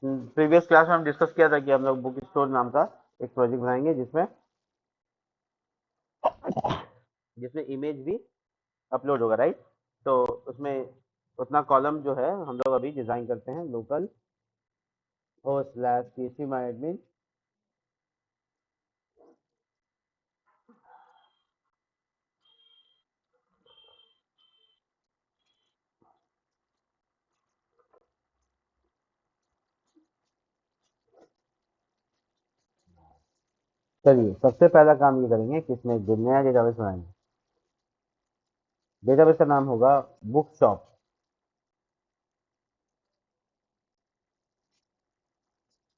Previous class में हम discuss किया था कि हम लोग बुक स्टोर नाम का एक प्रोजेक्ट बनाएंगे जिसमें जिसमें इमेज भी अपलोड होगा, राइट। तो उसमें उतना कॉलम जो है हम लोग अभी डिजाइन करते हैं, local O slash PHP my admin. चलिए, सबसे पहला काम ये करेंगे कि इसमें जो नया डेटाबेस बनाएंगे, डेटाबेस का नाम होगा बुक शॉप।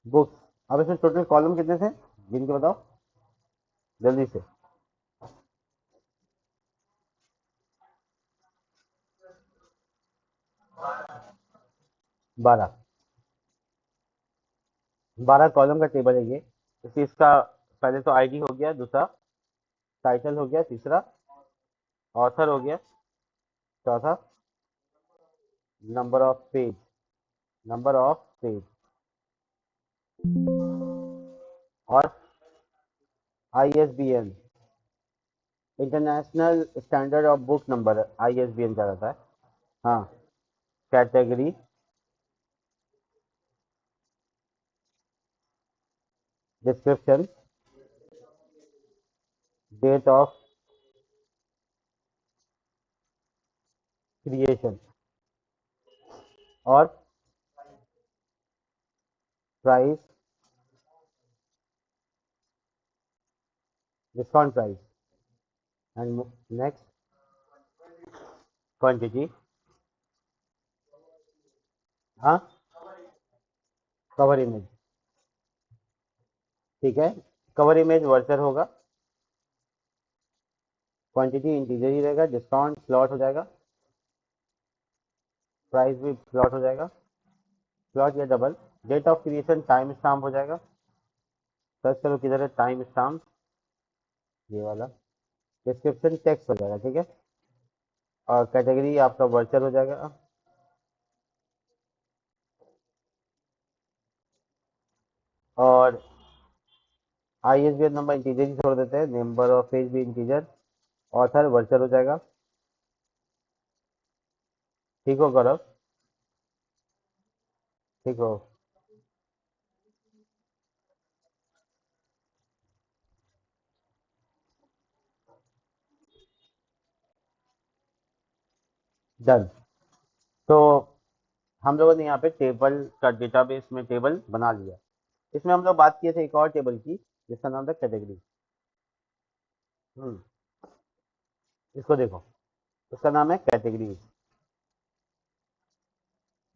बुक्स। अब इसमें टोटल कॉलम कितने थे, गिन के बताओ जल्दी से। 12। 12 कॉलम का टेबल है ये। इसी इसका पहले तो आईडी हो गया, दूसरा टाइटल हो गया, तीसरा ऑथर हो गया, चौथा number of page, number of page, और ISBN, international standard of book number, ISBN क्या रहता है। हाँ। Category, description, date of creation, और price, discount price, and next quantity. हाँ, कवर इमेज। ठीक है, कवर इमेज वर्चर होगा, क्वांटिटी इंटीजर ही रहेगा, डिस्काउंट स्लॉट हो जाएगा, प्राइस भी स्लॉट हो जाएगा, स्लॉट या double, date of creation time stamp हो जाएगा। सर्च करो किधर है टाइम स्टाम्प, ये वाला। डिस्क्रिप्शन टेक्स्ट हो जाएगा, ठीक है। और कैटेगरी आपका वर्चर हो जाएगा। और आईएसबीएन नंबर इंटीजर ही छोड़ देते हैं, नंबर ऑफ पेज भी इंटीजर, ऑथर वर्चर हो जाएगा। ठीक हो गौरव, ठीक हो। डन। तो हम लोगों ने यहाँ पे टेबल का डेटाबेस में टेबल बना लिया। इसमें हम लोग बात किए थे एक और टेबल की जिसका नाम था कैटेगरी। हम्म। इसको देखो, उसका नाम है कैटेगरी।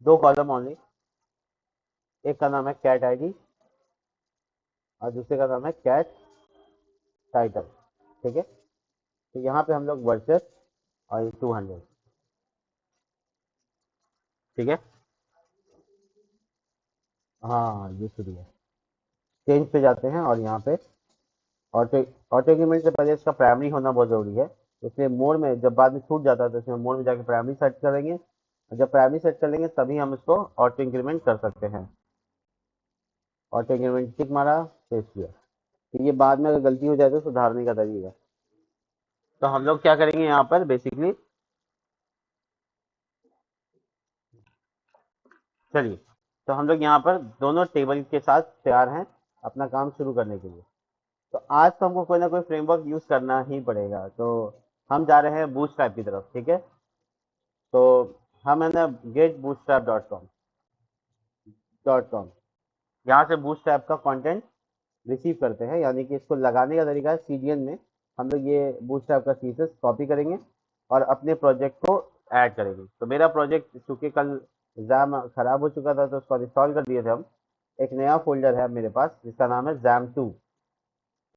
दो कॉलम ओनली। एक का नाम है कैट आईडी और दूसरे का नाम है कैट टाइटल, ठीक है। तो यहाँ पे हम लोग वर्चर और 200, ठीक है। हाँ, ये शुरू है। चेंज पे जाते हैं और यहाँ पे ऑटो ऑटो एग्रीमेंट से पहले इसका प्राइमरी होना बहुत जरूरी है। इसलिए मोड में जब बाद में छूट जाता है तो इसमें मोड में जाके प्राइमरी सेट करेंगे, और जब प्राइमरी सेट कर लेंगे तभी हम इसको ऑटो इंक्रीमेंट कर सकते हैं। ऑटो इंक्रीमेंट टिक मारा, सेव किया। तो ये बाद में अगर गलती हो जाए तो सुधारने का तरीका। तो हम लोग क्या करेंगे यहाँ पर बेसिकली, चलिए। तो हम लोग यहाँ पर दोनों टेबल के साथ तैयार हैं अपना काम शुरू करने के लिए। तो आज तो हमको कोई ना कोई फ्रेमवर्क यूज करना ही पड़ेगा। तो हम जा रहे हैं बूटस्ट्रैप की तरफ, ठीक है। तो हम है ना गेट बूटस्ट्रैप डॉट कॉम, यहाँ से बूटस्ट्रैप का कंटेंट रिसीव करते हैं। यानी कि इसको लगाने का तरीका है सीडीएन में। हम लोग ये बूटस्ट्रैप का सीएसएस कॉपी करेंगे और अपने प्रोजेक्ट को ऐड करेंगे। तो मेरा प्रोजेक्ट चूंकि कल एग्जाम खराब हो चुका था तो उसको इंस्टॉल कर दिए थे हम। एक नया फोल्डर है मेरे पास जिसका नाम है जैम 2,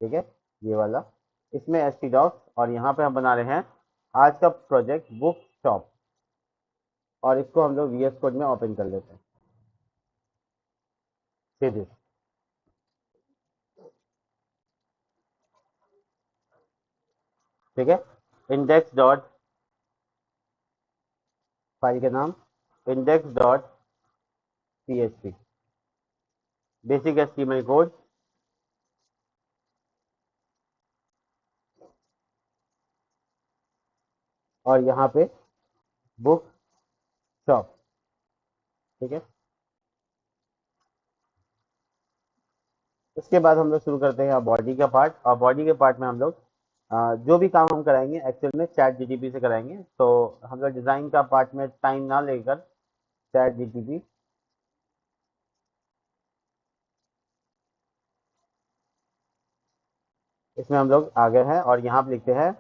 ठीक है, ये वाला। इसमें htdocs, और यहाँ पे हम बना रहे हैं आज का प्रोजेक्ट बुक शॉप, और इसको हम लोग वीएस कोड में ओपन कर लेते हैं सीधे। ठीक है, इंडेक्स डॉट, फाइल का नाम index dot P H P, basic HTML code, और यहाँ पे बुक शॉप। ठीक है, इसके बाद हम लोग शुरू करते हैं बॉडी का पार्ट। और बॉडी के पार्ट में हम लोग जो भी काम हम कराएंगे एक्चुअल में चैट जीटीपी से कराएंगे। तो हम लोग डिज़ाइन का पार्ट में टाइम ना लेकर चैट जीटीपी, इसमें हम लोग आगे हैं और यहाँ पे लिखते हैं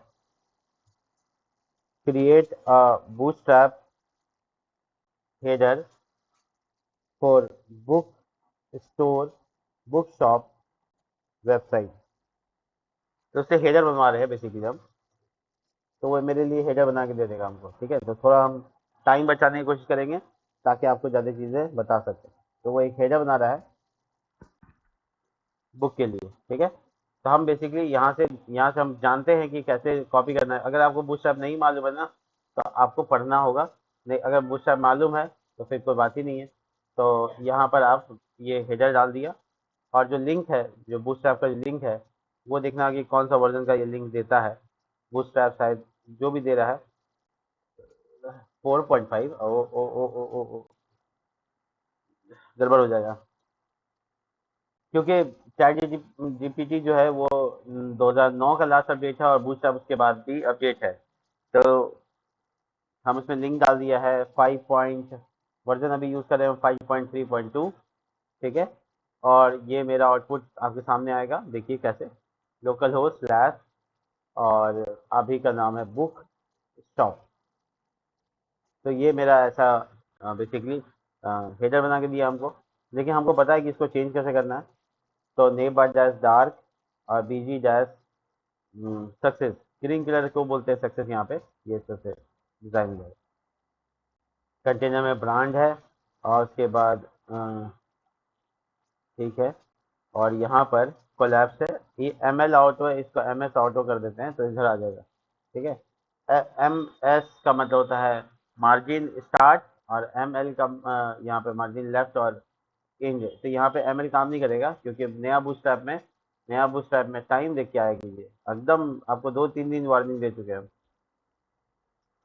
create a bootstrap header for book store book shop website. तो उससे हेडर बनवा रहे हैं बेसिकली हम, तो वो मेरे लिए हेडर बना के दे देगा हमको। ठीक है, तो थोड़ा हम टाइम बचाने की कोशिश करेंगे ताकि आपको ज़्यादा चीज़ें बता सकें। तो वो एक हेडर बना रहा है बुक के लिए। ठीक है, तो हम बेसिकली यहाँ से हम जानते हैं कि कैसे कॉपी करना है। अगर आपको बूटस्ट्रैप नहीं मालूम है ना, तो आपको पढ़ना होगा। नहीं, अगर बूटस्ट्रैप मालूम है तो फिर कोई बात ही नहीं है। तो यहाँ पर आप ये हेडर डाल दिया, और जो लिंक है, जो बूटस्ट्रैप का जो लिंक है, वो देखना कि कौन सा वर्जन का ये लिंक देता है। बूटस्ट्रैप शायद जो भी दे रहा है 4.5। ओ ओ ओ ओ ओ ओ, गड़बड़ हो जाएगा, क्योंकि चैट जीपीटी जो है वो 2009 का लास्ट अपडेट है और बूटस्ट्रैप उसके बाद भी अपडेट है। तो हम उसमें लिंक डाल दिया है 5 पॉइंट, वर्जन अभी यूज़ कर रहे हैं 5.3.2। ठीक है, और ये मेरा आउटपुट आपके सामने आएगा। देखिए कैसे, लोकल होस्ट स्लैश, और अभी का नाम है बुक स्टॉप। तो ये मेरा ऐसा बेसिकली हेडर बना के दिया हमको, लेकिन हमको पता है कि इसको चेंज कैसे करना है। तो नेम बार डैश डार्क और बीजी डैश सक्सेस, ग्रीन कलर को बोलते हैं सक्सेस यहाँ पे, ये सक्सेस डिजाइन है। कंटेनर में ब्रांड है, और उसके बाद ठीक है, और यहाँ पर कोलैप्स है। ये ML ऑटो है, इसको MS ऑटो कर देते हैं तो इधर आ जाएगा। ठीक है, MS का मतलब होता है मार्जिन स्टार्ट, और ML का यहाँ पे मार्जिन लेफ्ट और इंड। तो यहाँ पे ML काम नहीं करेगा, क्योंकि नया बूटस्ट्रैप में टाइम देख के आएगी ये एकदम। आपको 2-3 दिन वार्निंग दे चुके हैं हम।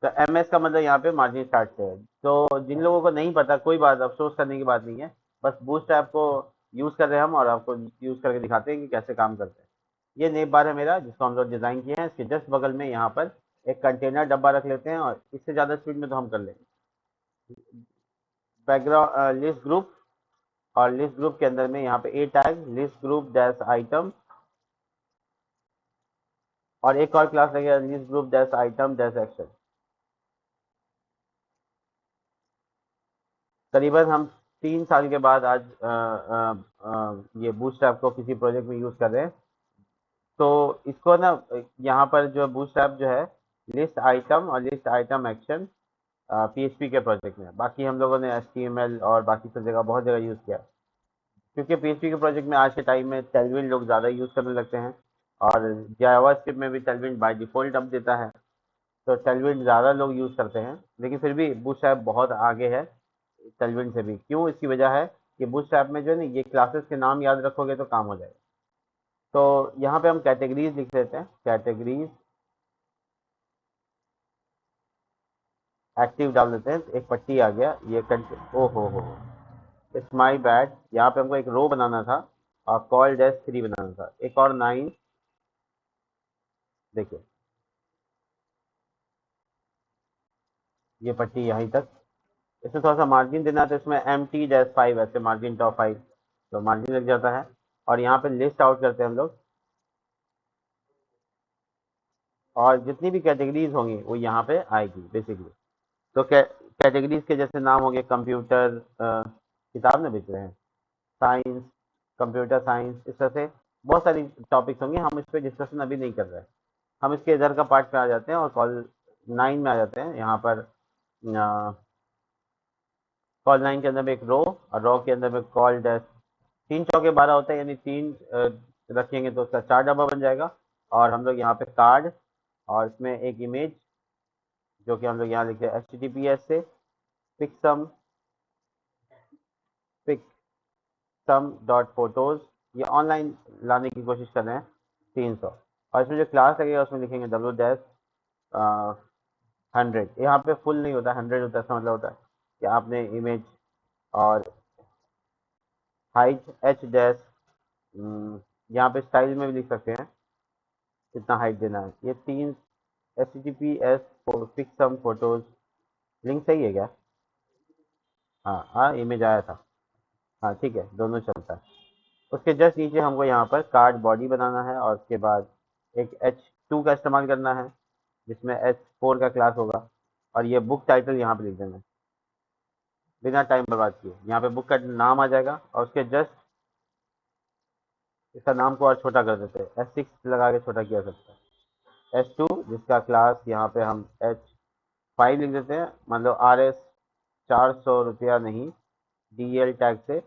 तो MS का मतलब यहाँ पे मार्जिन स्टार्ट से है। तो जिन लोगों को नहीं पता, कोई बात, अफसोस करने की बात नहीं है। बस बूटस्ट्रैप को यूज़ कर रहे हैं हम, और आपको यूज़ करके दिखाते हैं कि कैसे काम करते हैं। ये नेम बार है मेरा, जिसको हम लोग डिज़ाइन किए हैं। इसके जस्ट बगल में यहाँ पर एक कंटेनर डब्बा रख लेते हैं, और इससे ज़्यादा स्पीड में तो हम कर लेंगे। बैकग्राउंड लिस्ट ग्रुप, और लिस्ट ग्रुप के अंदर में यहाँ पे a tag list group dash item, और एक और क्लास लगेगा list group dash item dash action. करीबन हम 3 साल के बाद आज ये बूटस्ट्रैप को किसी प्रोजेक्ट में यूज़ कर रहे हैं। तो इसको ना, यहाँ पर जो बूटस्ट्रैप जो है, लिस्ट आइटम और लिस्ट आइटम एक्शन PHP के प्रोजेक्ट में। बाकी हम लोगों ने HTML और बाकी सब जगह बहुत जगह यूज़ किया, क्योंकि PHP के प्रोजेक्ट में आज के टाइम में टेलविन लोग ज़्यादा यूज़ करने लगते हैं, और जावास्क्रिप्ट में भी टेलविन बाय डिफ़ॉल्ट अब देता है। तो टेलविन ज़्यादा लोग यूज़ करते हैं, लेकिन फिर भी बूटस्ट्रैप बहुत आगे है टेलविन से भी। क्यों? इसकी वजह है कि बूटस्ट्रैप में जो है ना, ये क्लासेस के नाम याद रखोगे तो काम हो जाएगा। तो यहाँ पे हम कैटेगरीज लिख देते हैं, कैटेगरीज एक्टिव डाल देते हैं। तो एक पट्टी आ गया ये ओ हो, इट्स माई बैड। यहाँ पे हमको एक रो बनाना था, और कॉल डैश 3 बनाना था, एक और 9। देखिए ये पट्टी यहीं तक। इसमें थोड़ा सा मार्जिन देना है, तो इसमें MT-5 ऐसे मार्जिन टॉप 5, तो मार्जिन लग जाता है। और यहाँ पे लिस्ट आउट करते हैं हम लोग, और जितनी भी कैटेगरीज होंगी वो यहाँ पे आएगी बेसिकली। तो कैटेगरीज के जैसे नाम हो गए कंप्यूटर, किताब में बेच रहे हैं, साइंस, कंप्यूटर साइंस, इस तरह से बहुत सारी टॉपिक्स होंगे। हम इस पर डिस्कशन अभी नहीं कर रहे हैं। हम इसके इधर का पार्ट पे आ जाते हैं, और कॉल 9 में आ जाते हैं। यहाँ पर कॉल 9 के अंदर में एक रो, और रो के अंदर में कॉल डैश 3 चौके 12 होता है, यानी 3 रखेंगे तो उसका 4 डब्बा बन जाएगा। और हम लोग यहाँ पे कार्ड, और इसमें एक इमेज, जो कि हम लोग यहाँ लिखे HTTPS से pick some pick some dot photos, ये ऑनलाइन लाने की कोशिश कर रहे हैं 300, और इसमें जो क्लास लगेगा उसमें लिखेंगे डब्ल्यू डैश 100। यहाँ पे फुल नहीं होता, 100 होता है, इसका मतलब होता है कि आपने इमेज और हाइट एच डैश, यहाँ पे स्टाइल में भी लिख सकते हैं कितना हाइट देना है। ये 3 HTTPS pick some photos, link सही है क्या? हाँ हाँ, इमेज आया था। हाँ ठीक है, दोनों चलता है। उसके जस्ट नीचे हमको यहाँ पर कार्ड बॉडी बनाना है, और उसके बाद एक H2 का इस्तेमाल करना है जिसमें H4 का क्लास होगा, और ये बुक टाइटल यहाँ पे लिख देना है बिना टाइम बर्बाद किए। यहाँ पे बुक का नाम आ जाएगा, और उसके जस्ट इसका नाम को और छोटा कर देते हैं, S6 लगा के छोटा किया सकता है। H2 जिसका क्लास यहाँ पे हम H5 लिख देते हैं, मान लो RS 400 रुपया नहीं, DL टैग से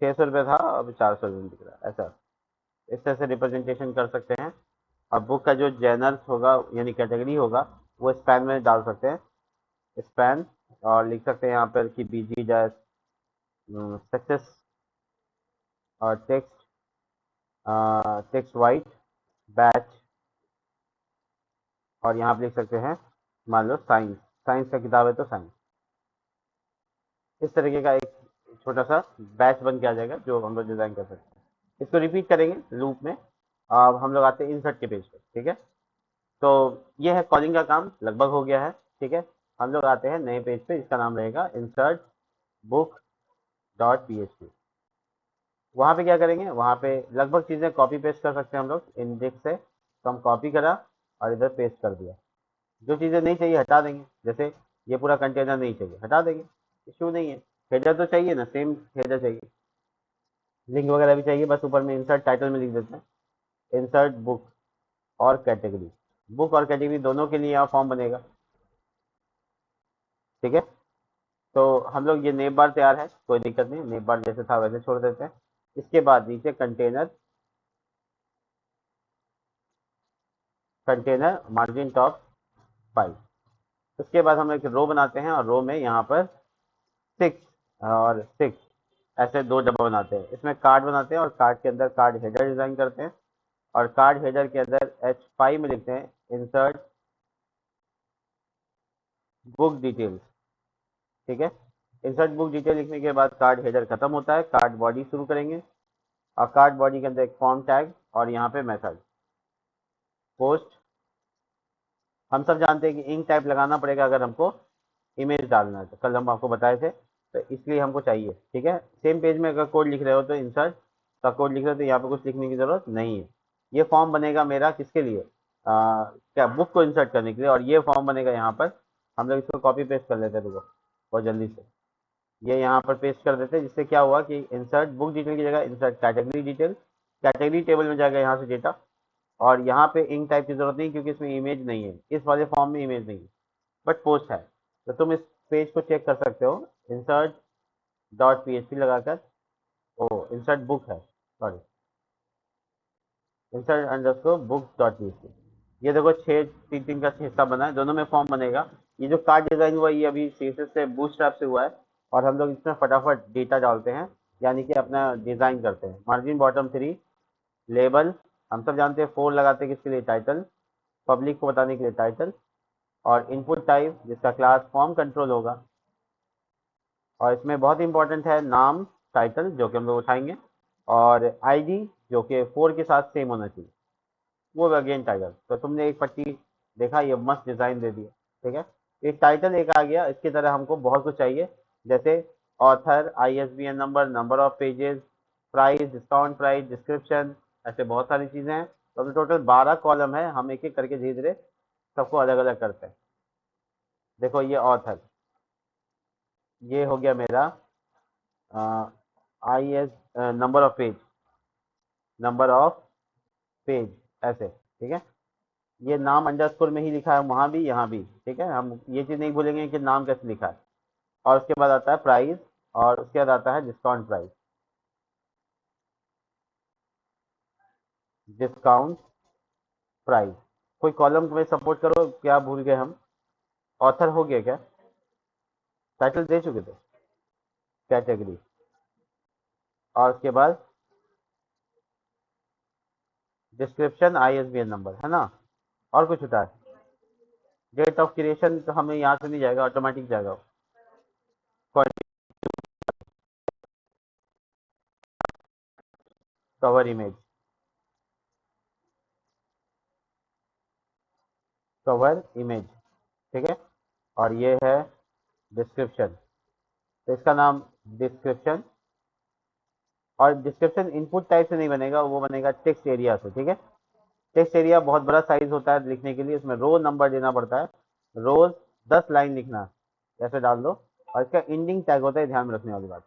600 रुपया था, अब 400 रुपये दिख रहा है, ऐसा इस तरह से रिप्रेजेंटेशन कर सकते हैं। अब बुक का जो जर्नल्स होगा यानी कैटेगरी होगा वो स्पैन में डाल सकते हैं, स्पैन, और लिख सकते हैं यहाँ पर कि BG डैश सक्सेस और टेक्स्ट वाइट बैच, और यहाँ पे लिख सकते हैं मान लो साइंस, साइंस का किताब है तो साइंस। इस तरीके का एक छोटा सा बैच बन के आ जाएगा जो हम लोग डिज़ाइन कर सकते हैं। इसको रिपीट करेंगे लूप में। अब हम लोग आते हैं इंसर्ट के पेज पर, ठीक है। तो ये है कॉलिंग का काम लगभग हो गया है, ठीक है। हम लोग आते हैं नए पेज पे, इसका नाम रहेगा इंसर्ट बुक डॉट PHP। वहाँ पे क्या करेंगे, वहाँ पे लगभग चीज़ें कॉपी पेस्ट कर सकते हैं हम लोग इंडेक्स से, तो हम कॉपी करा और इधर पेस्ट कर दिया। जो चीज़ें नहीं चाहिए हटा देंगे, जैसे ये पूरा कंटेनर नहीं चाहिए हटा देंगे, इशू नहीं है। हेडर तो चाहिए ना, सेम हेडर चाहिए, लिंक वगैरह भी चाहिए, बस ऊपर में इंसर्ट टाइटल में लिख देते हैं इंसर्ट बुक और कैटेगरी। बुक और कैटेगरी दोनों के लिए यहाँ फॉर्म बनेगा, ठीक है। तो हम लोग ये नेम बार तैयार है, कोई दिक्कत नहीं, नेम बार जैसे था वैसे छोड़ देते हैं। इसके बाद नीचे कंटेनर, कंटेनर मार्जिन टॉप 5। उसके बाद हम एक रो बनाते हैं, और रो में यहाँ पर 6 और 6 ऐसे दो डब्बा बनाते हैं। इसमें कार्ड बनाते हैं, और कार्ड के अंदर कार्ड हेडर डिजाइन करते हैं, और कार्ड हेडर के अंदर H5 में लिखते हैं इंसर्ट बुक डिटेल्स, ठीक है। इंसर्ट बुक डिटेल लिखने के बाद कार्ड हेडर खत्म होता है, कार्ड बॉडी शुरू करेंगे, और कार्ड बॉडी के अंदर एक फॉर्म टैग, और यहाँ पे मेथड पोस्ट। हम सब जानते हैं कि इंक टाइप लगाना पड़ेगा अगर हमको इमेज डालना है, तो कल हम आपको बताए थे, तो इसलिए हमको चाहिए, ठीक है। सेम पेज में अगर कोड लिख रहे हो तो इंसर्ट का कोड लिख रहे हो तो यहाँ पे कुछ लिखने की जरूरत नहीं है। ये फॉर्म बनेगा मेरा किसके लिए, क्या बुक को इंसर्ट करने के लिए, और ये फॉर्म बनेगा यहाँ पर। हम लोग इसको कॉपी पेस्ट कर लेते हैं, रुको बहुत जल्दी से ये यहाँ पर पेस्ट कर देते हैं, जिससे क्या हुआ कि इंसर्ट बुक डिटेल की जगह insert category detail, category table में जाएगा यहाँ से डेटा, और यहाँ पे इंक टाइप की जरूरत नहीं क्योंकि इसमें इमेज नहीं है, इस वाले फॉर्म में इमेज नहीं है, बट पोस्ट है। तो तुम इस पेज को चेक कर सकते हो, इंसर्ट डॉट PHP लगाकर, ओ इंसर्ट बुक है, sorry, insert underscore book dot PHP। ये देखो 6 3 3 का हिस्सा बना है, दोनों में फॉर्म बनेगा। ये जो कार्ड डिजाइन हुआ है ये अभी CSS से बूटस्ट्रैप से हुआ है, और हम लोग इसमें फटाफट डेटा डालते हैं, यानी कि अपना डिजाइन करते हैं। मार्जिन बॉटम 3, लेबल हम सब जानते हैं 4 लगाते हैं किसके लिए, टाइटल, पब्लिक को बताने के लिए टाइटल, और इनपुट टाइप जिसका क्लास फॉर्म कंट्रोल होगा, और इसमें बहुत इंपॉर्टेंट है नाम टाइटल जो कि हम लोग उठाएंगे, और ID जो कि 4 के साथ सेम होना चाहिए, वो अगेन टाइटल। तो तुमने एक पट्टी देखा, ये मस्त डिजाइन दे दिया, ठीक है। एक टाइटल एक आ गया, इसकी तरह हमको बहुत कुछ चाहिए, जैसे author, ISBN number, number of pages, price, discount price, description, ऐसे बहुत सारी चीजें हैं। तो अभी टोटल 12 कॉलम है, हम एक एक करके धीरे धीरे सबको अलग अलग करते हैं। देखो ये ऑथर, ये हो गया मेरा IS number of page, number of page, ऐसे, ठीक है। ये नाम अंडरस्कोर में ही लिखा है, वहां भी यहाँ भी, ठीक है। हम ये चीज नहीं भूलेंगे कि नाम कैसे लिखा है। और उसके बाद आता है प्राइस, और उसके बाद आता है डिस्काउंट प्राइस, डिस्काउंट प्राइस। कोई कॉलम में सपोर्ट करो, क्या भूल गए हम, ऑथर हो गया क्या, टाइटल दे चुके थे, कैटेगरी, और उसके बाद डिस्क्रिप्शन ISBN नंबर, है ना। और कुछ होता है? डेट ऑफ क्रिएशन तो हमें यहाँ से नहीं जाएगा, ऑटोमेटिक जाएगा। कवर इमेज, कवर इमेज, ठीक है। और ये है डिस्क्रिप्शन, तो इसका नाम डिस्क्रिप्शन। और डिस्क्रिप्शन इनपुट टाइप से नहीं बनेगा, वो बनेगा टेक्स्ट एरिया से, ठीक है। टेक्स्ट एरिया बहुत बड़ा साइज होता है लिखने के लिए, उसमें रो नंबर देना पड़ता है। रोज 10 लाइन लिखना है, ऐसे डाल दो। और इसका एंडिंग टैग होता है, ध्यान में रखने वाली बात।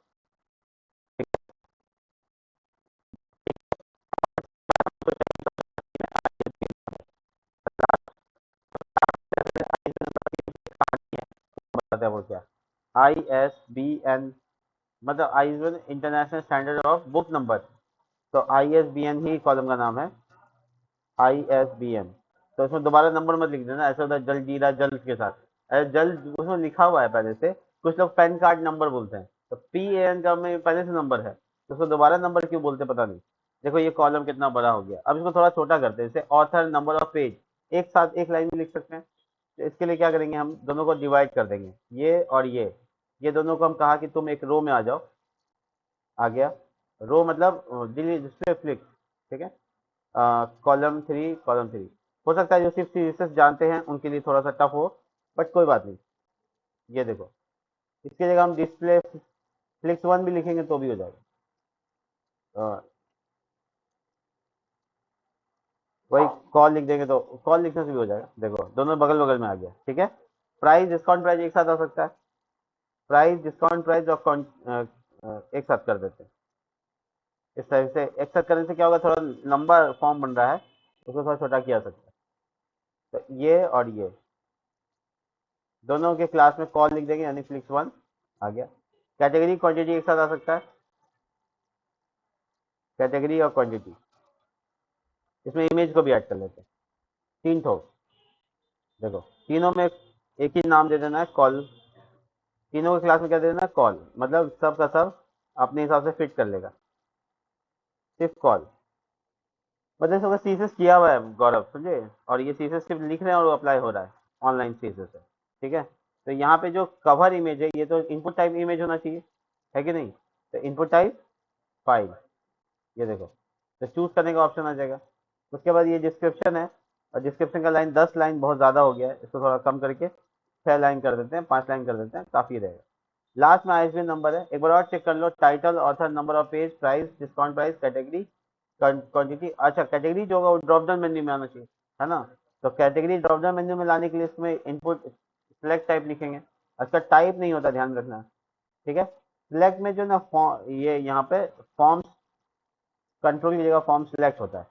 बताते हैं वो क्या। ISBN मतलब ISBN international standard of book number, तो ISBN ही कॉलम का नाम है, ISBN। तो इसमें दोबारा नंबर मत लिख देना, ऐसा होता है जल जीरा जल्द के साथ। अरे जल्द उसमें लिखा हुआ है पहले से, कुछ लोग पैन कार्ड नंबर बोलते हैं, तो PAN का में पहले से नंबर है, तो उसको दोबारा नंबर क्यों बोलते पता नहीं। देखो ये कॉलम कितना बड़ा हो गया, अब इसको थोड़ा छोटा करते हैं, जैसे ऑथर नंबर ऑफ पेज एक साथ एक लाइन में लिख सकते हैं। तो इसके लिए क्या करेंगे, हम दोनों को डिवाइड कर देंगे, ये और ये दोनों को हम कहा कि तुम एक रो में आ जाओ। आ गया। रो मतलब डिस्प्ले फ्लिक, ठीक है। कॉलम 3 हो सकता है जो सिर्फ सीरियस जानते हैं उनके लिए थोड़ा सा टफ हो, बट कोई बात नहीं। ये देखो, इसकी जगह हम डिस्प्ले फ्लिक्स 1 भी लिखेंगे तो भी हो जाएगा। अ, वही कॉल लिख देंगे तो कॉल लिखने से भी हो जाएगा। देखो दोनों बगल बगल में आ गया, ठीक है। प्राइस डिस्काउंट प्राइस एक साथ आ सकता है, प्राइस डिस्काउंट प्राइस और एक साथ कर देते हैं। इस तरह से एक साथ करने से क्या होगा, थोड़ा लंबा फॉर्म बन रहा है, उसको थोड़ा छोटा किया जा सकता है। तो ये और ये दोनों के क्लास में कॉल लिख देंगे, यानी फ्लिक्स 1 आ गया। कैटेगरी क्वांटिटी एक साथ आ सकता है, कैटेगरी और क्वांटिटी। इसमें इमेज को भी ऐड कर लेते हैं, 3 ठो। देखो तीनों में एक ही नाम दे देना है, कॉल। तीनों के क्लास में क्या दे देना है, कॉल, मतलब सब का सब अपने हिसाब से फिट कर लेगा, सिर्फ कॉल। मतलब इसका सीसेस किया हुआ है गौरव, समझे। और ये सीसेस सिर्फ लिख रहे हैं और अप्लाई हो रहा है, ऑनलाइन सीसेस है, ठीक है। तो यहाँ पे जो कवर इमेज है, ये तो इनपुट टाइप इमेज होना चाहिए, है कि नहीं। तो इनपुट टाइप फाइल, ये देखो, तो चूज करने का ऑप्शन आ जाएगा। उसके बाद ये डिस्क्रिप्शन है, और डिस्क्रिप्शन का लाइन 10 लाइन बहुत ज़्यादा हो गया है, इसको थोड़ा कम करके 6 लाइन कर देते हैं, 5 लाइन कर देते हैं, काफ़ी रहेगा। लास्ट में ISBN नंबर है, एक बार और चेक कर लो, title, author, number of page, price, discount price, category, quantity. अच्छा कैटेगरी जो होगा वो ड्रॉप डाउन मेन्यू में आना चाहिए, है ना। तो कैटेगरी ड्रॉप डाउन मेन्यू में लाने के लिए इसमें इनपुट सिलेक्ट टाइप लिखेंगे, इसका टाइप नहीं होता, ध्यान रखना, ठीक है। सिलेक्ट में जो ना ये यहाँ पे फॉर्म्स कंट्रोल की जगह फॉर्म सिलेक्ट होता है,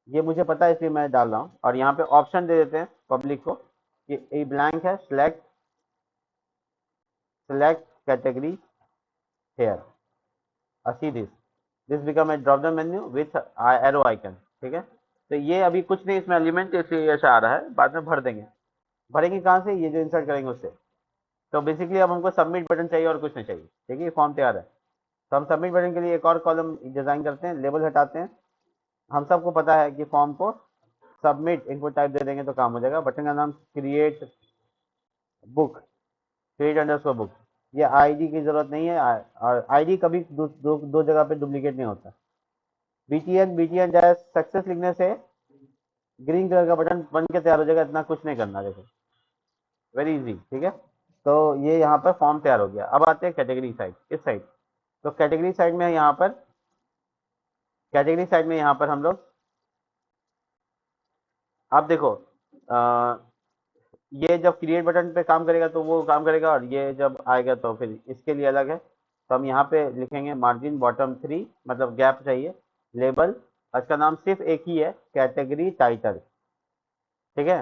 ये मुझे पता है इसलिए मैं डाल रहा हूँ। और यहाँ पे ऑप्शन दे देते हैं पब्लिक को कि ये ब्लैंक है, select select category here, see this become a drop down menu with arrow icon, ठीक है। तो ये अभी कुछ नहीं, इसमें एलिमेंट इसलिए ऐसा आ रहा है, बाद में भर देंगे। भरेंगे कहाँ से, ये जो इंसर्ट करेंगे उससे। तो बेसिकली अब हमको सबमिट बटन चाहिए और कुछ नहीं चाहिए, ठीक है। फॉर्म तैयार है, तो हम सबमिट बटन के लिए एक और कॉलम डिजाइन करते हैं, लेबल हटाते हैं। हम सबको पता है कि फॉर्म को सबमिट इनपुट टाइप दे देंगे तो काम हो जाएगा। बटन का नाम create book, create underscore book. ये आईडी की जरूरत नहीं है, और आईडी कभी दो जगह पे डुप्लीकेट नहीं होता। BTN डैश सक्सेस लिखने से ग्रीन कलर का बटन बन के तैयार हो जाएगा, इतना कुछ नहीं करना, देखो वेरी इजी, ठीक है। तो ये यहाँ पर फॉर्म तैयार हो गया। अब आते हैं कैटेगरी साइड, इस साइड। तो कैटेगरी साइड में यहाँ पर, कैटेगरी साइड में यहाँ पर हम लोग, आप देखो, ये जब क्रिएट बटन पे काम करेगा तो वो काम करेगा, और ये जब आएगा तो फिर इसके लिए अलग है। तो हम यहाँ पे लिखेंगे मार्जिन बॉटम 3, मतलब गैप चाहिए। लेबल, इसका नाम सिर्फ एक ही है, कैटेगरी टाइटल, ठीक है।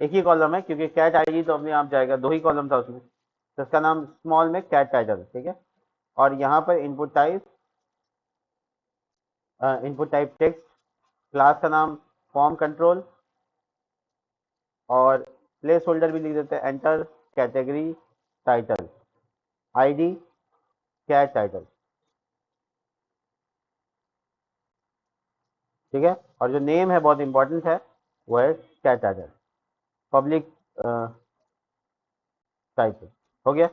एक ही कॉलम है क्योंकि कैट आईडी तो अपने आप जाएगा, दो ही कॉलम था उसमें, तो इसका नाम स्मॉल में कैट टाइटल, ठीक है। और यहाँ पर इनपुट टाइप टेक्स्ट, क्लास का नाम फॉर्म कंट्रोल, और प्लेस होल्डर भी लिख देते हैं, enter category title, ID cat title, ठीक है। और जो नेम है बहुत इंपॉर्टेंट है, वो है कैट एडर, पब्लिक टाइप हो गया।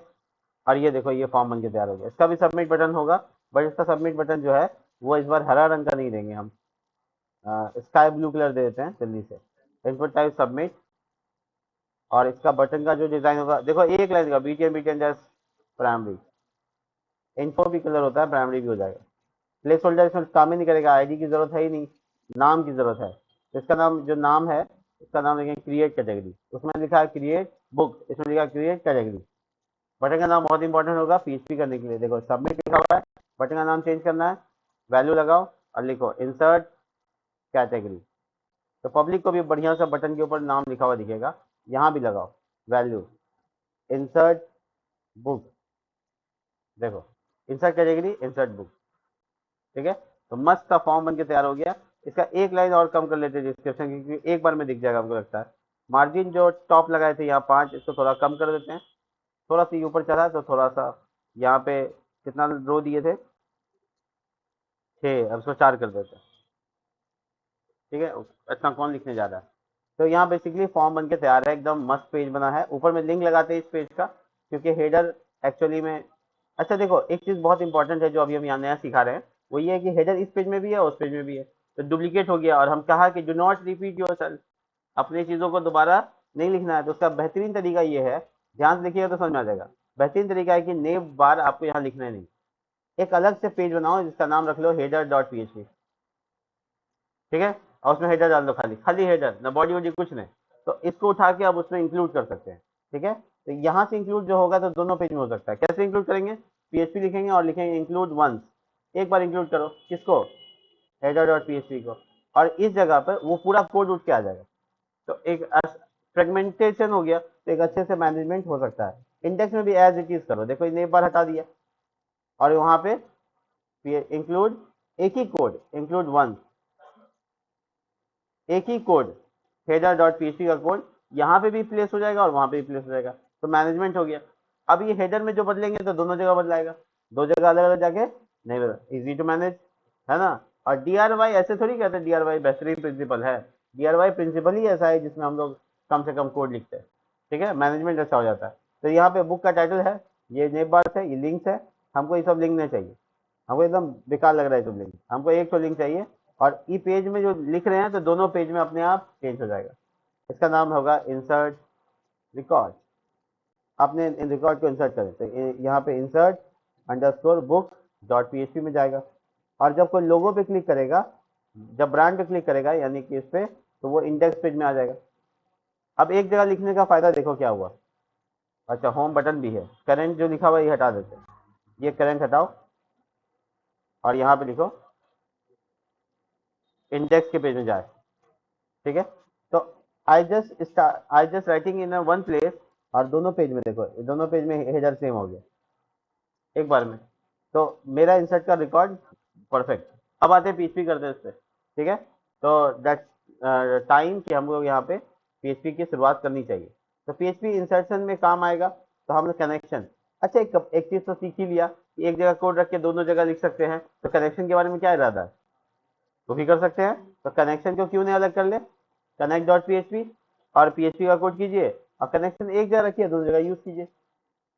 और ये देखो ये फॉर्म बन के तैयार हो गया। इसका भी सबमिट बटन होगा, बट इसका सबमिट बटन जो है वो इस बार हरा रंग का नहीं देंगे हम, स्काई ब्लू कलर दे देते हैं जल्दी से। इनपुट टाइप सबमिट, और इसका बटन का जो डिजाइन होगा देखो एक लाइन का बीटीएन जैस प्राइमरी, इन्फो भी कलर होता है, प्राइमरी भी हो जाएगा। प्लेस होल्डर इसमें काम ही नहीं करेगा, आईडी की जरूरत है ही नहीं, नाम की जरूरत है। तो इसका नाम जो नाम है, इसका नाम लिखेंगे क्रिएट कैटेगरी, उसमें लिखा है क्रिएट बुक, इसमें लिखा है क्रिएट कैटेगरी। बटन का नाम बहुत इंपॉर्टेंट होगा पीएचपी करने के लिए। देखो सबमिट लिखा हुआ है, बटन का नाम चेंज करना है, वैल्यू लगाओ और लिखो इंसर्ट कैटेगरी। तो पब्लिक को भी बढ़िया सा बटन के ऊपर नाम लिखा हुआ दिखेगा, यहाँ भी लगाओ वैल्यू इंसर्ट बुक, देखो इंसर्ट कैटेगरी इंसर्ट बुक। ठीक है, तो मस्त सा फॉर्म बन के तैयार हो गया। इसका एक लाइन और कम कर लेते हैं डिस्क्रिप्शन की, क्योंकि एक बार में दिख जाएगा हमको लगता है। मार्जिन जो टॉप लगाए थे यहाँ 5, इसको थोड़ा कम कर देते हैं, थोड़ा सा ऊपर चढ़ा तो थोड़ा सा यहाँ पे कितना रो दिए थे 6, अब इसको 4 कर देते हैं। ठीक है, इतना कौन लिखने जा रहा है। तो यहाँ बेसिकली फॉर्म बन के तैयार है, एकदम मस्त पेज बना है। ऊपर में लिंक लगाते हैं इस पेज का, क्योंकि हेडर एक्चुअली में, अच्छा देखो एक चीज बहुत इंपॉर्टेंट है जो अभी हम यहाँ नया सिखा रहे हैं, वो ये है कि हेडर इस पेज में भी है और उस पेज में भी है, तो डुप्लीकेट हो गया। और हम कहा कि do not repeat your self, अपनी चीजों को दोबारा नहीं लिखना है। तो उसका बेहतरीन तरीका ये है, ध्यान से देखिएगा तो समझ में आ जाएगा। बेहतरीन तरीका है कि नेम बार आपको यहाँ लिखना है नहीं, एक अलग से पेज बनाओ जिसका नाम रख लो हेडर डॉट पीएचपी। ठीक है, और उसमें हेडर डाल दो, खाली खाली हेडर, ना बॉडी वॉडी कुछ नहीं। तो इसको उठा के आप उसमें इंक्लूड कर सकते हैं। ठीक है, तो यहाँ से इंक्लूड जो होगा तो दोनों पेज में हो सकता है। कैसे इंक्लूड करेंगे, पीएचपी लिखेंगे और लिखेंगे इंक्लूड वंस, एक बार इंक्लूड करो किसको, हेडर डॉट पीएचपी को, और इस जगह पर वो पूरा कोड उठ के आ जाएगा। तो एक फ्रेगमेंटेशन हो गया, तो एक अच्छे से मैनेजमेंट हो सकता है। इंडेक्स में भी एज इट इज करो, देखो एक बार हटा दिया, और वहां पे इंक्लूड एक ही कोड इंक्लूड वन, एक ही कोड हेडर डॉट पीएचपी का कोड यहाँ पे भी प्लेस हो जाएगा और वहां पे भी प्लेस हो जाएगा। तो मैनेजमेंट हो गया। अब ये हेडर में जो बदलेंगे तो दोनों जगह बदलाएगा, दो जगह अलग अलग जाके नहीं बदला, इजी टू मैनेज है ना। और डीआरवाई ऐसे थोड़ी कहते हैं, डीआरवाई बेहतरीन प्रिंसिपल है, डीआरवाई प्रिंसिपल ही ऐसा है जिसमें हम लोग कम से कम कोड लिखते हैं। ठीक है, मैनेजमेंट अच्छा हो जाता है। तो यहाँ पे बुक का टाइटल है, ये नेम बार है, ये लिंक्स है, हमको ये सब लिंक नहीं चाहिए, हमको एकदम बेकार लग रहा है सब लिंक, हमको एक तो लिंक चाहिए। और ई पेज में जो लिख रहे हैं तो दोनों पेज में अपने आप चेंज हो जाएगा। इसका नाम होगा इंसर्ट रिकॉर्ड, आपने इन रिकॉर्ड को इंसर्ट करें तो यहाँ पे insert underscore book dot PHP में जाएगा। और जब कोई लोगो पे क्लिक करेगा, जब ब्रांड पे क्लिक करेगा यानी कि इस पे, तो वो इंडेक्स पेज में आ जाएगा। अब एक जगह लिखने का फायदा देखो क्या हुआ, अच्छा होम बटन भी है, करंट जो लिखा हुआ है ये हटा देते हैं, ये करंट हटाओ और यहाँ पे लिखो इंडेक्स के पेज में जाए। ठीक है, तो I just writing in one place, और दोनों पेज में देखो, दोनों पेज में हेडर सेम हो गया एक बार में। तो मेरा इंसर्ट का रिकॉर्ड परफेक्ट। अब आते हैं पीएचपी करते हैं इस पे। ठीक है, तो दैट्स टाइम कि हम लोग यहाँ पे पीएचपी की शुरुआत करनी चाहिए। तो पीएचपी इंसर्शन में काम आएगा, तो हम कनेक्शन, अच्छा एक चीज तो सीख ही लिया कि एक जगह कोड रख के दोनों जगह लिख सकते हैं। तो कनेक्शन के बारे में क्या इरादा है, वो भी कर सकते हैं। तो कनेक्शन को क्यों नहीं अलग कर ले, कनेक्ट डॉट पीएचपी और पीएचपी का कोड कीजिए, और कनेक्शन एक जगह रखिए दोनों जगह यूज कीजिए।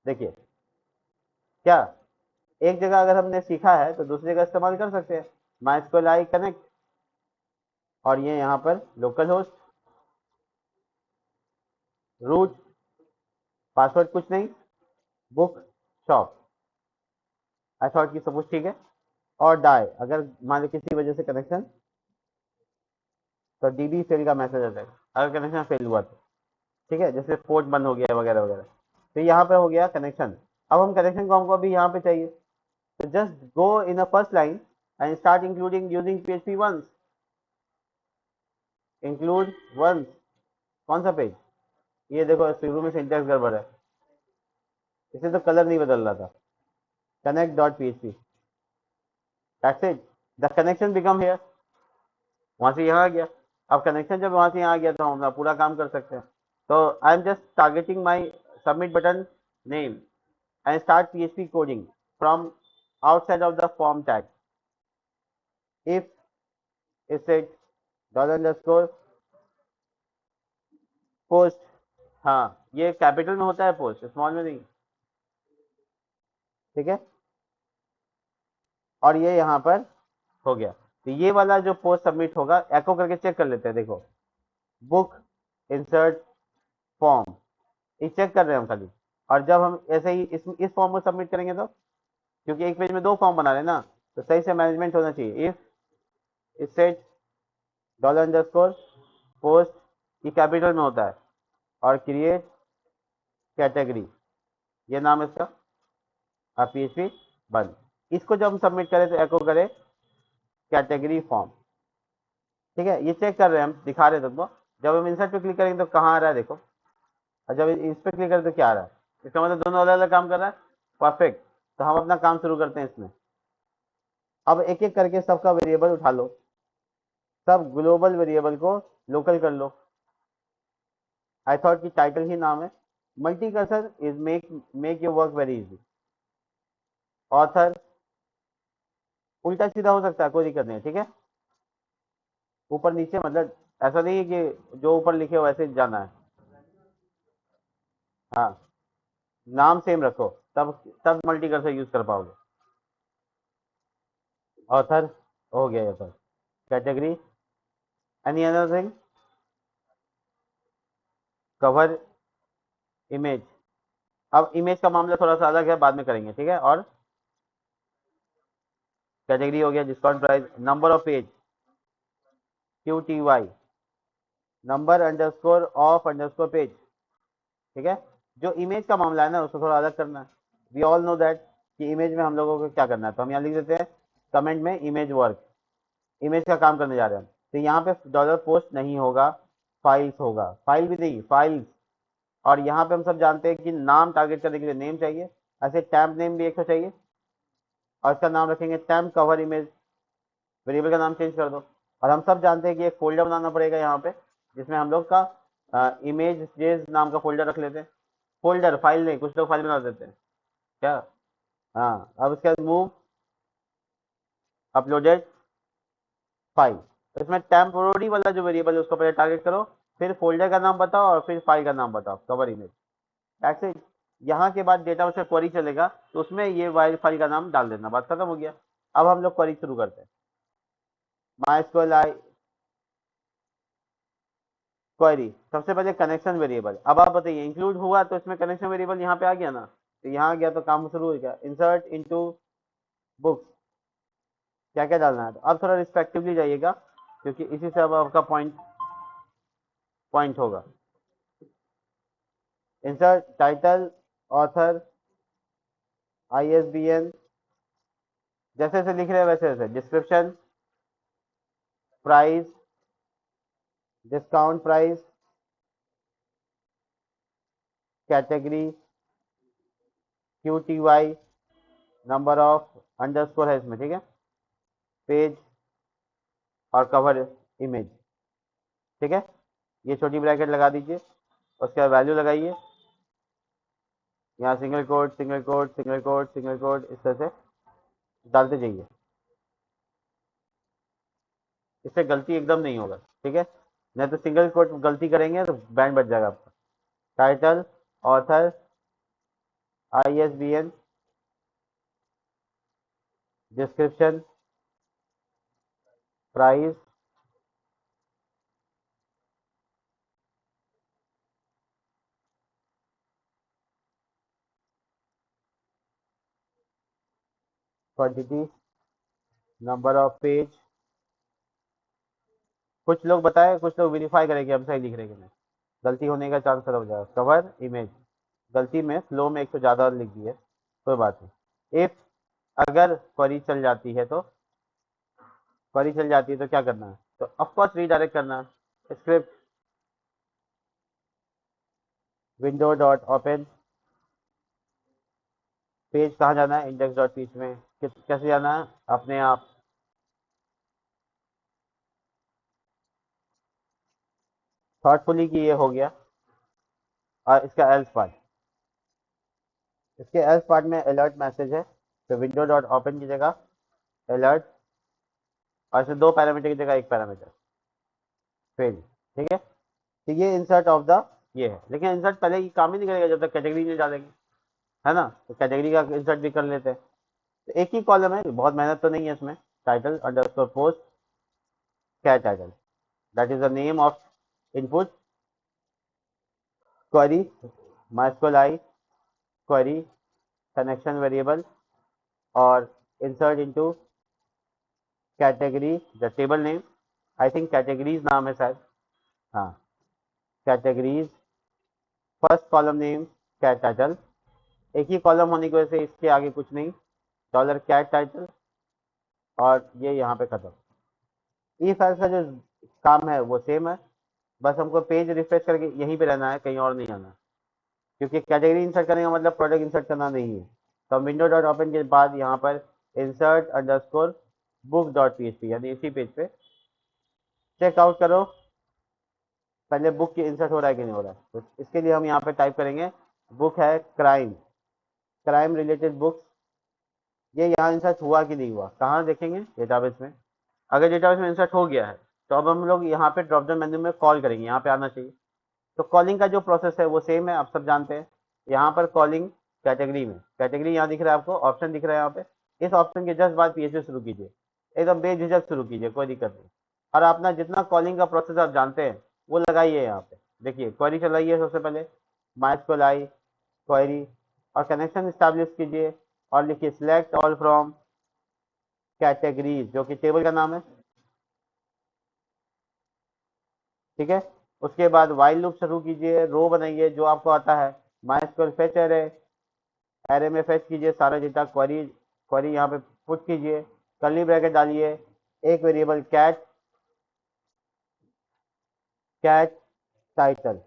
देखिए क्या, एक जगह अगर हमने सीखा है तो दूसरी जगह इस्तेमाल कर सकते हैं। माइस्क्वेल आई कनेक्ट, और ये यहाँ पर लोकल होस्ट रूट, पासवर्ड कुछ नहीं, बुक शॉप, आई थॉट की सब कुछ ठीक है। और डाई, अगर मान लो किसी वजह से कनेक्शन, तो डीबी फेल का मैसेज आ जाएगा अगर कनेक्शन फेल हुआ तो। ठीक है, जैसे पोर्ट बंद हो गया वगैरह वगैरह। तो यहाँ पे हो गया कनेक्शन। अब हम कनेक्शन को हमको अभी यहाँ पे चाहिए, तो just go in a first line and start including using PHP once, include once, कौन सा पेज, ये देखो शुरू में सिंटैक्स गड़बड़ है, इससे तो कलर नहीं बदल रहा था। Connect dot PHP, that's it, the connection become here, वहां से यहाँ आ गया। अब कनेक्शन जब वहां से यहाँ आ गया तो हम पूरा काम कर सकते हैं। तो I am just targeting my submit button name and start PHP coding from outside of the form tag. If state dollar underscore post. हाँ, ये कैपिटल में होता है पोस्ट, स्मॉल में नहीं। ठीक है, और ये यहाँ पर हो गया। तो ये वाला जो पोस्ट सबमिट होगा, एको करके चेक कर लेते हैं। देखो, बुक इंसर्ट फॉर्म, ये चेक कर रहे हैं हम खाली। और जब हम ऐसे ही इस फॉर्म को सबमिट करेंगे तो, क्योंकि एक पेज में दो फॉर्म बना रहे हैं ना, तो सही से मैनेजमेंट होना चाहिए। If state dollar underscore post, ये कैपिटल में होता है, और क्रिएट कैटेगरी, ये नाम है इसका, और पीएचपी बंद। इसको जब हम सबमिट करें तो एको करें कैटेगरी फॉर्म। ठीक है, ये चेक कर रहे हैं हम, दिखा रहे हैं तुमको। जब हम इंसर्ट पे क्लिक करेंगे तो कहाँ आ रहा है देखो, और जब इस पे क्लिक करें तो क्या आ रहा है। इसका मतलब दोनों अलग अलग काम कर रहा है। परफेक्ट। तो हम अपना काम शुरू करते हैं इसमें। अब एक एक करके सबका वेरिएबल उठा लो, सब ग्लोबल वेरिएबल को लोकल कर लो। आई थॉट की टाइटल ही नाम है। Multi cursor is make your work very easy. Author उल्टा सीधा हो सकता है, कोई दिक्कत नहीं है। ठीक है, ऊपर नीचे मतलब ऐसा नहीं है कि जो ऊपर लिखे हो वैसे जाना है। हाँ, नाम सेम रखो, तब तब मल्टी कर्सर यूज कर पाओगे। ऑथर हो गया, author. Category, any other thing, cover image. अब इमेज का मामला थोड़ा सा अलग है, बाद में करेंगे। ठीक है, और कैटेगरी हो गया, discount price, number of page QTY, number underscore of underscore page. ठीक है, जो इमेज का मामला है ना, उसको थोड़ा अलग करना है। वी ऑल नो दैट कि इमेज में हम लोगों को क्या करना है, तो हम यहाँ लिख देते हैं कमेंट में इमेज वर्क, इमेज का काम करने जा रहे हैं हम। तो यहाँ पे डॉलर पोस्ट नहीं होगा, फाइल्स होगा, फाइल भी नहीं, फाइल्स। और यहाँ पे हम सब जानते हैं कि नाम टारगेट करने के लिए नेम चाहिए, ऐसे टैम्प नेम भी एक तो चाहिए, और इसका नाम रखेंगे टैम्प कवर इमेज। वेरिएबल का नाम चेंज कर दो। और हम सब जानते हैं कि एक फोल्डर बनाना पड़ेगा यहाँ पे, जिसमें हम लोग का इमेज जेज नाम का फोल्डर रख लेते हैं। फोल्डर, फाइल नहीं, कुछ लोग फाइल बना देते हैं क्या। हाँ, अब उसके बाद मूव अपलोडेड फाइल। तो इसमें टेम्पोररी वाला जो वेरिएबल है उसको पहले टारगेट करो, फिर फोल्डर का नाम बताओ, और फिर फाइल का नाम बताओ, कवर इमेज। ऐसे यहाँ के बाद डेटा उसका क्वेरी चलेगा, तो उसमें ये वाइल फाइल का नाम डाल देना, बात खत्म हो गया। अब हम लोग क्वेरी शुरू करते हैं। माइस्क्यूएल आई क्वेरी, सबसे पहले कनेक्शन वेरिएबल। अब आप बताइए, इंक्लूड हुआ तो इसमें कनेक्शन वेरिएबल यहाँ पे आ गया ना, तो यहाँ आ गया तो काम शुरू हो गया। इंसर्ट इनटू बुक्स, क्या क्या डालना है। तो अब थोड़ा रिस्पेक्टिवली जाइएगा, क्योंकि इसी से अब आपका पॉइंट पॉइंट होगा। इंसर्ट टाइटल, ऑथर, ISBN, जैसे जैसे लिख रहे हैं वैसे वैसे, description, price, discount price, category QTY, number of underscore है इसमें। ठीक है, पेज और कवर इमेज। ठीक है, ये छोटी ब्रैकेट लगा दीजिए, उसके बाद वैल्यू लगाइए। यहाँ single quote single quote single quote single quote, इस तरह से डालते जाइए, इससे गलती एकदम नहीं होगा। ठीक है, नहीं तो सिंगल कोट गलती करेंगे तो बैंड बच जाएगा आपका। Title, author, ISBN, description, price, quantity, number of page. कुछ लोग बताए, कुछ लोग वेरीफाई करेंगे हम सही लिख रहे हैं कि नहीं, गलती होने का चांस हो जाएगा। कवर इमेज, गलती में फ्लो में एक तो ज़्यादा लिख दी है, कोई बात नहीं। इफ अगर क्वेरी चल जाती है तो, क्वेरी चल जाती है तो क्या करना है, तो ऑफकोर्स रीडायरेक्ट करना है। Script window dot open, page कहाँ जाना है, इंडेक्स डॉट पीच में। कैसे जाना है, अपने आप। थॉटफुली कि ये हो गया। और इसका एल्स पार्ट, इसके एल्स पार्ट में अलर्ट मैसेज है, तो विंडो डॉट ओपन की जगह अलर्ट और इसमें 2 पैरामीटर की जगह 1 पैरामीटर फेल। ठीक है, तो ये इंसर्ट ऑफ द ये है, लेकिन इंसर्ट पहले ये काम ही नहीं करेगा जब तक कैटेगरी नहीं डालेंगे, है ना। तो कैटेगरी का इंसर्ट भी कर लेते हैं। तो एक ही कॉलम है, बहुत मेहनत तो नहीं है इसमें। Title underscore post cat title, that is the name of input query MySQL I query connection variable और insert into category the table name, I think categories नाम है शायद, हाँ categories, first column name cat title. एक ही column होने की वजह से इसके आगे कुछ नहीं, डॉलर कैट टाइटल, और ये यहाँ पे खत्म। इफ एल्स का जो काम है वो सेम है, बस हमको पेज रिफ्रेश करके यहीं पे रहना है, कहीं और नहीं आना, क्योंकि कैटेगरी इंसर्ट करने का मतलब प्रोडक्ट इंसर्ट करना नहीं है। तो हम विंडो डॉट ओपन के बाद यहाँ पर insert underscore book dot PHP यानी इसी पेज पे चेकआउट करो पहले बुक की इंसर्ट हो रहा है कि नहीं हो रहा है। तो इसके लिए हम यहाँ पे टाइप करेंगे, बुक है क्राइम, क्राइम रिलेटेड बुक्स, ये यहाँ इंसर्ट हुआ कि नहीं हुआ, कहाँ देखेंगे डेटाबेस में। अगर डेटाबेस में इंसर्ट हो गया है तो अब हम लोग यहाँ पे ड्रॉप डाउन मेन्यू में कॉल करेंगे, यहाँ पे आना चाहिए। तो कॉलिंग का जो प्रोसेस है वो सेम है, आप सब जानते हैं। यहाँ पर कॉलिंग कैटेगरी में, कैटेगरी यहाँ दिख रहा है आपको, ऑप्शन दिख रहा है यहाँ पे, इस ऑप्शन के जस्ट बाद PHP शुरू कीजिए, एकदम बेझिझक शुरू कीजिए, कोई दिक्कत नहीं। और अपना जितना कॉलिंग का प्रोसेस आप जानते हैं वो लगाइए यहाँ पे। देखिए क्वेरी चलाइए सबसे पहले, MySQL I क्वेरी, और कनेक्शन स्टैब्लिश कीजिए और लिखिए सिलेक्ट ऑल फ्रॉम कैटेगरीज, जो कि टेबल का नाम है। ठीक है, उसके बाद वाइल लूप शुरू कीजिए, रो बनाइए जो आपको आता है, MySQL फेच एरे, एरे में फेच कीजिए सारा डेटा, क्वेरी क्वेरी यहाँ पे पुट कीजिए, कर्ली ब्रैकेट डालिए, एक वेरिएबल कैट कैट टाइटल,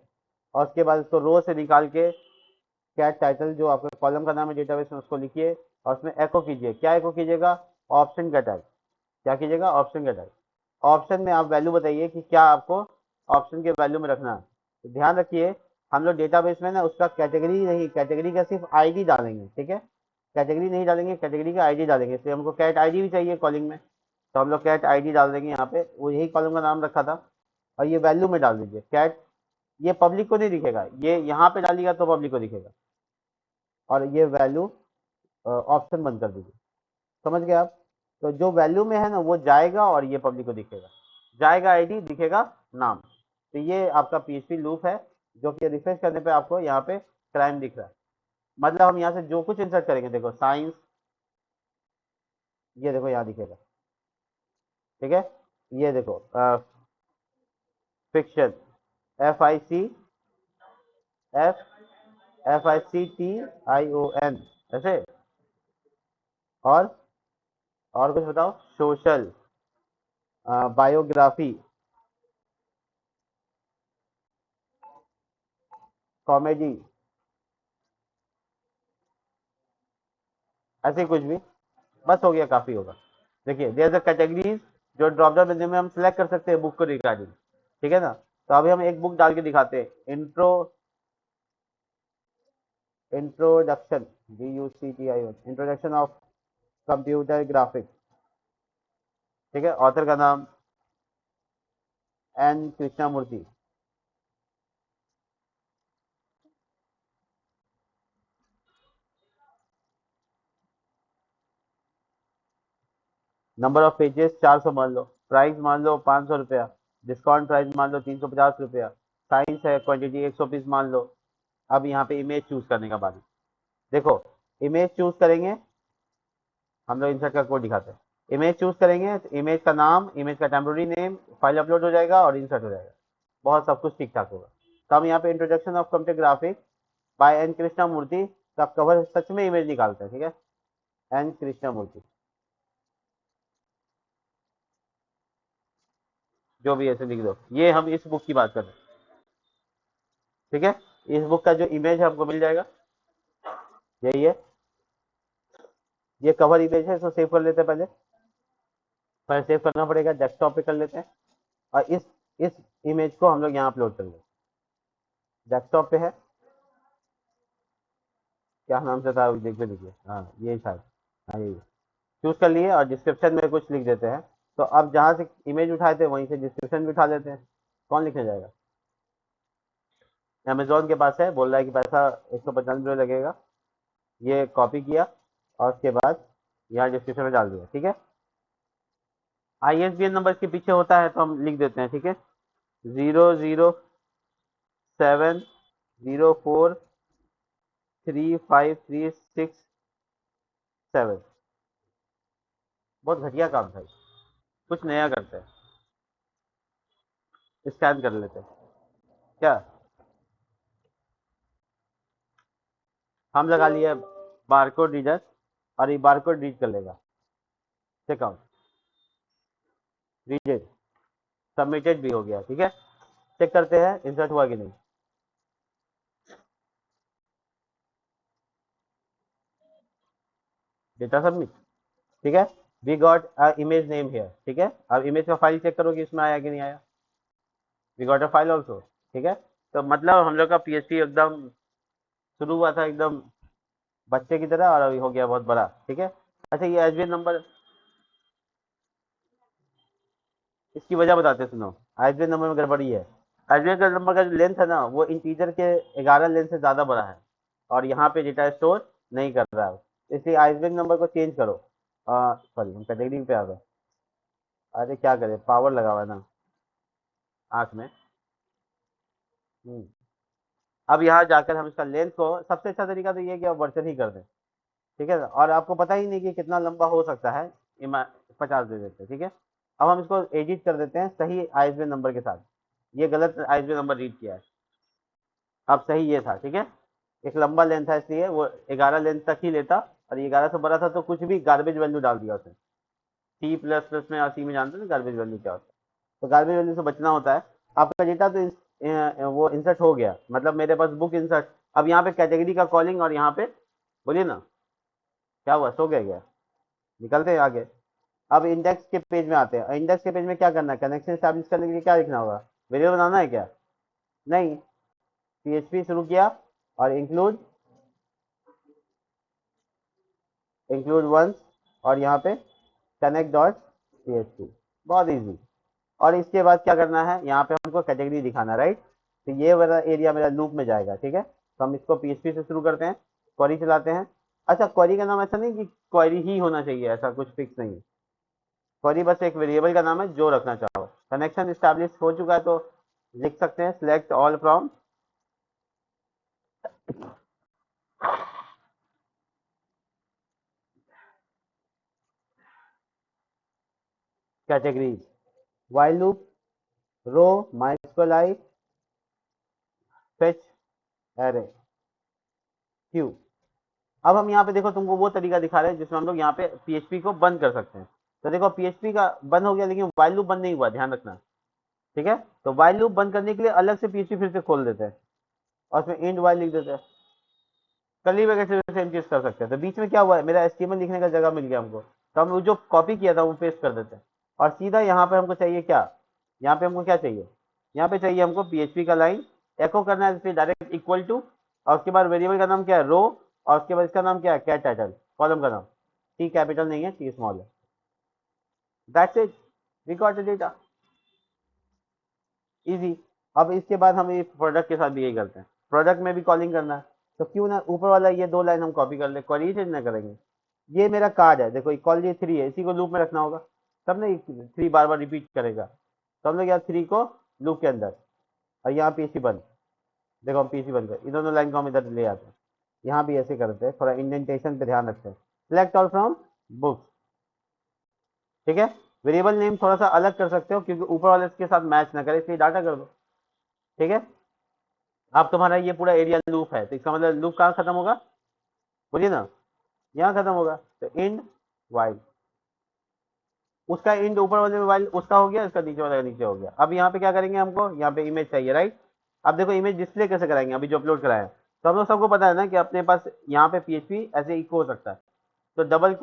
और उसके बाद उसको रो से निकाल के कैट टाइटल जो आपके कॉलम का नाम है डेटाबेस में उसको लिखिए, और उसमें एको कीजिए। क्या एको कीजिएगा, ऑप्शन का टाइप। क्या कीजिएगा, ऑप्शन का टाइप। ऑप्शन में आप वैल्यू बताइए कि क्या आपको ऑप्शन के वैल्यू में रखना है। तो ध्यान रखिए हम लोग डेटाबेस में ना उसका कैटेगरी नहीं, कैटेगरी का सिर्फ आईडी डालेंगे। ठीक है, कैटेगरी नहीं डालेंगे, कैटेगरी का आईडी डालेंगे, इसलिए हमको कैट आईडी भी चाहिए कॉलिंग में। तो हम लोग कैट आईडी डाल देंगे यहाँ पे, वो यही कॉलम का नाम रखा था। और ये वैल्यू में डाल दीजिए कैट, ये पब्लिक को नहीं दिखेगा, ये यहाँ पे डालिएगा तो पब्लिक को दिखेगा। और ये वैल्यू ऑप्शन बंद कर दीजिए, समझ गए आप। तो जो वैल्यू में है ना वो जाएगा और ये पब्लिक को दिखेगा, जाएगा आईडी, दिखेगा नाम। तो ये आपका PHP लूप है, जो कि रिफ्रेश करने पे आपको यहाँ पे क्राइम दिख रहा है। मतलब हम यहाँ से जो कुछ इंसर्ट करेंगे, देखो साइंस, ये देखो यहाँ दिखेगा। ठीक है, ये देखो फिक्शन, FICTION ऐसे। और और कुछ बताओ, सोशल, बायोग्राफी, कॉमेडी, ऐसे कुछ भी, बस हो गया, काफी होगा। देखिए देयर द कैटेगरीज, जो ड्रॉप डाउन मेन्यू में हम सिलेक्ट कर सकते हैं बुक को रिगार्डिंग। ठीक है ना, तो अभी हम एक बुक डाल के दिखाते हैं, introduction, introduction of computer graphics. ठीक है, ऑथर का नाम N Krishnamurthy. Number of pages 400 मान लो, प्राइस मान लो 500 रुपया, डिस्काउंट प्राइस मान लो 350 रुपया, साइंस है, क्वांटिटी 100 पीस मान लो। अब यहाँ पे इमेज चूज करने का बारी। देखो इमेज चूज करेंगे, हम लोग इंसर्ट का कोड दिखाते हैं। इमेज चूज करेंगे तो इमेज का नाम, इमेज का टेम्पोररी नेम, फाइल अपलोड हो जाएगा और इंसर्ट हो जाएगा, बहुत सब कुछ ठीक ठाक होगा। तो हम यहाँ पे introduction of computer graphics by N Krishna Murthy का कवर सच में इमेज निकालते हैं। ठीक है, N कृष्णा मूर्ति, जो भी ऐसे लिख दो, ये हम इस बुक की बात कर रहे हैं। ठीक है, इस बुक का जो इमेज है हमको मिल जाएगा, यही है, ये कवर इमेज है, इसको सेव कर लेते हैं। पहले सेव करना पड़ेगा, डेस्कटॉप पे कर लेते हैं। और इस इमेज को हम लोग यहाँ अपलोड कर लेंगे, डेस्कटॉप पे है, क्या नाम से था देख लीजिए, हाँ ये शायद, हाँ यही चूज कर लिए, और डिस्क्रिप्शन में कुछ लिख देते हैं, तो अब जहाँ से इमेज उठाए थे वहीं से डिस्क्रिप्शन भी उठा लेते हैं। कौन लिखने जाएगा? अमेजोन के पास है, बोल रहा है कि पैसा 195 लगेगा। ये कॉपी किया और उसके बाद यहाँ डिस्क्रिप्शन में डाल दिया। ठीक है, ISBN नंबर के पीछे होता है तो हम लिख देते हैं। ठीक है, 007043536 7। बहुत घटिया काम था। कुछ नया करते हैं, स्कैन कर लेते हैं क्या? हम लगा लिए बारकोड रीडर और ये बारकोड रीड कर लेगा। चेकआउट रीडेड, सबमिटेड भी हो गया। ठीक है, चेक करते हैं इंसर्ट हुआ कि नहीं। Data submit. ठीक है, we got a image name here. ठीक है, अब इमेज का फाइल चेक करो कि इसमें आया कि नहीं आया। We got a file also. ठीक है, तो मतलब हम लोग का PHP एकदम शुरू हुआ था एकदम बच्चे की तरह और अभी हो गया बहुत बड़ा। ठीक है, अच्छा ये ISBN नंबर, इसकी वजह बताते सुनो। ISBN नंबर में गड़बड़ी है। ISBN का नंबर का जो लेंथ है ना वो इंटीजर के 11 लेंथ से ज़्यादा बड़ा है और यहाँ पे डेटा स्टोर नहीं कर रहा है, इसलिए ISBN नंबर को चेंज करो। सॉरी, हम कैटेगरी पे आ गए। अरे क्या करें, पावर लगा हुआ है ना आँख में। हम्म। अब यहाँ जाकर हम इसका लेंथ को, सबसे अच्छा तरीका तो ये है कि आप वर्जन ही कर दें। ठीक है ना, और आपको पता ही नहीं कि कितना लंबा हो सकता है, 50 दे देते हैं। ठीक है, अब हम इसको एडिट कर देते हैं सही ISBN नंबर के साथ। ये गलत ISBN नंबर रीड किया है, अब सही ये था। ठीक है, एक लंबा लेंथ था इसलिए वो 11 लेंथ तक ही लेता, और ये 11 से बड़ा था तो कुछ भी गार्बेज वैल्यू डाल दिया उसने। C++ में और C में जानते हैं गार्बेज वैल्यू क्या होता है, तो गार्बेज वैल्यू से बचना होता है। आपका डेटा तो वो इंसर्ट हो गया, मतलब मेरे पास बुक इंसर्ट। अब यहाँ पे कैटेगरी का कॉलिंग और यहाँ पे बोलिए ना क्या हुआ, सो गया क्या? निकलते हैं आगे। अब इंडेक्स के पेज में आते हैं। इंडेक्स के पेज में क्या करना है, कनेक्शन स्टैब्लिश करने के लिए क्या लिखना होगा? वेरिएबल बनाना है क्या? नहीं, PHP शुरू किया और इंक्लूड इंक्लूड वंस और यहाँ पे कनेक्ट डॉट PHP, बहुत इजी। और इसके बाद क्या करना है, यहाँ पे हमको कैटेगरी दिखाना है, राइट? तो ये वाला एरिया मेरा लूप में जाएगा। ठीक है, तो हम इसको PHP से शुरू करते हैं, क्वेरी चलाते हैं। अच्छा, क्वेरी का नाम ऐसा नहीं कि क्वेरी ही होना चाहिए, ऐसा कुछ फिक्स नहीं है। क्वेरी बस एक वेरिएबल का नाम है जो रखना चाहो। कनेक्शन स्टैब्लिश हो चुका है तो लिख सकते हैं select all from categories, while loop, row, mysqli, fetch, array, queue। अब हम यहाँ पे देखो तुमको वो तरीका दिखा रहे हैं जिसमें हम लोग यहाँ पे PHP को बंद कर सकते हैं। तो देखो PHP का बंद हो गया लेकिन while loop बंद नहीं हुआ, ध्यान रखना। ठीक है, तो while loop बंद करने के लिए अलग से PHP फिर से खोल देते हैं और उसमें end while लिख देते हैं। कर्ली ब्रैकेट से सेम चीज कर सकते हैं। तो बीच में क्या हुआ है, मेरा HTML लिखने का जगह मिल गया हमको, तो हम वो जो कॉपी किया था वो पेस्ट कर देते हैं और सीधा यहाँ पे हमको चाहिए क्या, यहाँ पे हमको क्या चाहिए, यहाँ पे चाहिए हमको PHP का लाइन एको करना है, इसलिए डायरेक्ट इक्वल टू और उसके बाद वेरिएबल का नाम क्या है, रो, और उसके बाद इसका नाम क्या है, कैट टाइटल, कॉलम का नाम T कैपिटल नहीं है, T स्मॉल है। That's it, we got the data, easy. अब इसके बाद हम ये प्रोडक्ट के साथ भी यही करते हैं, प्रोडक्ट में भी कॉलिंग करना है, तो क्यों ना ऊपर वाला ये दो लाइन हम कॉपी कर ले, क्वेरी चेंज ना करेंगे। ये मेरा कार्ड है, देखो इक्वल ये 3 है, इसी को लूप में रखना होगा, तब ना 3 बार बार रिपीट करेगा। तो हम लोग यहाँ 3 को लूप के अंदर और यहाँ PHP बंद। देखो हम PHP बंद कर, इन दोनों लाइन को हम इधर ले आते हैं, यहाँ भी ऐसे करते हैं, थोड़ा इंडेंटेशन पे ध्यान रखते हैं। Select all from books. ठीक है, वेरिएबल नेम थोड़ा सा अलग कर सकते हो क्योंकि ऊपर वाले के साथ मैच ना करे, इसलिए डाटा कर दो। ठीक है, अब तुम्हारा ये पूरा एरिया लूप है, तो इसका मतलब लूप कहाँ खत्म होगा, बोलिए ना, यहाँ खत्म होगा। तो इंड वाइल, उसका इंड ऊपर वाले में वाइल उसका हो गया, इसका नीचे वाला का नीचे हो गया। अब यहाँ पे क्या करेंगे, हमको यहाँ पे इमेज चाहिए, राइट? अब देखो इमेज डिस्प्ले कैसे कराएंगे, अभी जो अपलोड कराया है, तो हम लोग सबको पता है ना कि अपने पास यहाँ पे PHP ऐसे इको हो सकता है, तो डबल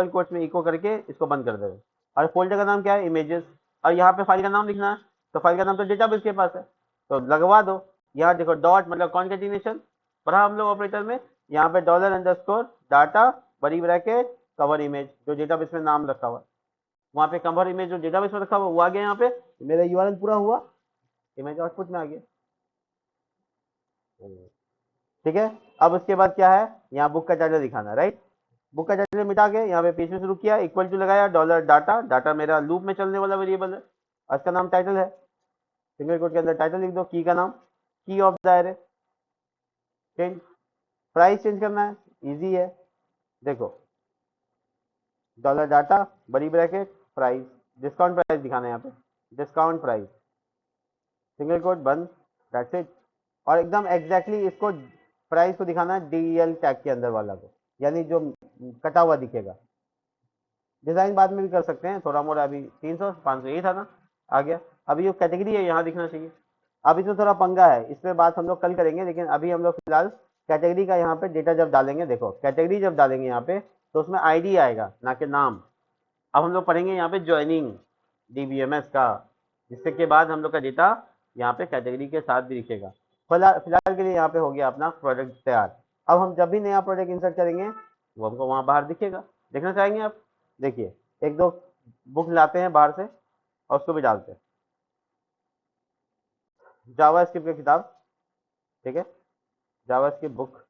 कोट्स में इको करके इसको बंद कर देंगे। और फोल्डर का नाम क्या है, इमेजेस, और यहाँ पे फाइल का नाम लिखना है, तो फाइल का नाम तो डेटाबेस के पास है, तो लगवा दो। यहाँ देखो डॉट मतलब कॉन्केटिनेशन पढ़ा हम लोग ऑपरेटर में, यहाँ पे $_ डाटा बड़ी ब्रैकेट कवर इमेज जो डेटाबेस में नाम रखा हुआ है वहाँ पे कंवर इमेज जो डेटाबेस में रखा हुआ वो आ गया, यहाँ पे मेरा यूआरएल पूरा हुआ, इमेज आउटपुट में आ गया। ठीक है, अब उसके बाद क्या है, यहाँ बुक का टाइटल दिखाना है, राइट। बुक का टाइटल मिटा के यहाँ पे पेज में शुरू किया, इक्वल टू लगाया डॉलर डाटा, डाटा मेरा लूप में चलने वाला वेरिएबल है, उसका नाम टाइटल है, सिंगल कोट के अंदर टाइटल लिख दो, की का नाम की of the array, change, price change करना है, इजी है, देखो डॉलर डाटा बड़ी ब्रैकेट प्राइस, डिस्काउंट प्राइस दिखाना है यहाँ पे, डिस्काउंट प्राइस सिंगल कोट बंद, दैट्स इट। और एकदम एग्जैक्टली इसको प्राइस को दिखाना है डीएल टैग के अंदर वाला को, यानी जो कटा हुआ दिखेगा। डिजाइन बाद में भी कर सकते हैं थोड़ा मोड़ा, अभी 300 500 यही था ना, आ गया। अभी जो कैटेगरी है यहाँ दिखना चाहिए, अब इसमें थोड़ा पंगा है, इस पर बात हम लोग कल करेंगे, लेकिन अभी हम लोग फिलहाल कैटेगरी का यहाँ पे डेटा जब डालेंगे, देखो कैटेगरी जब डालेंगे यहाँ पे तो उसमें आईडी आएगा ना कि नाम। अब हम लोग पढ़ेंगे यहाँ पे ज्वाइनिंग डीबीएमएस का, जिससे के बाद हम लोग का डेटा यहाँ पे कैटेगरी के साथ भी दिखेगा। फिलहाल के लिए यहाँ पे हो गया अपना प्रोडक्ट तैयार। अब हम जब भी नया प्रोडक्ट इंसर्ट करेंगे वो हमको वहाँ बाहर दिखेगा, देखना चाहेंगे आप, देखिए एक दो बुक लाते हैं बाहर से और उसको भी डालते हैं, जावा स्क्रिप्ट की किताब, ठीक है, जावा स्क्रिप्ट बुक,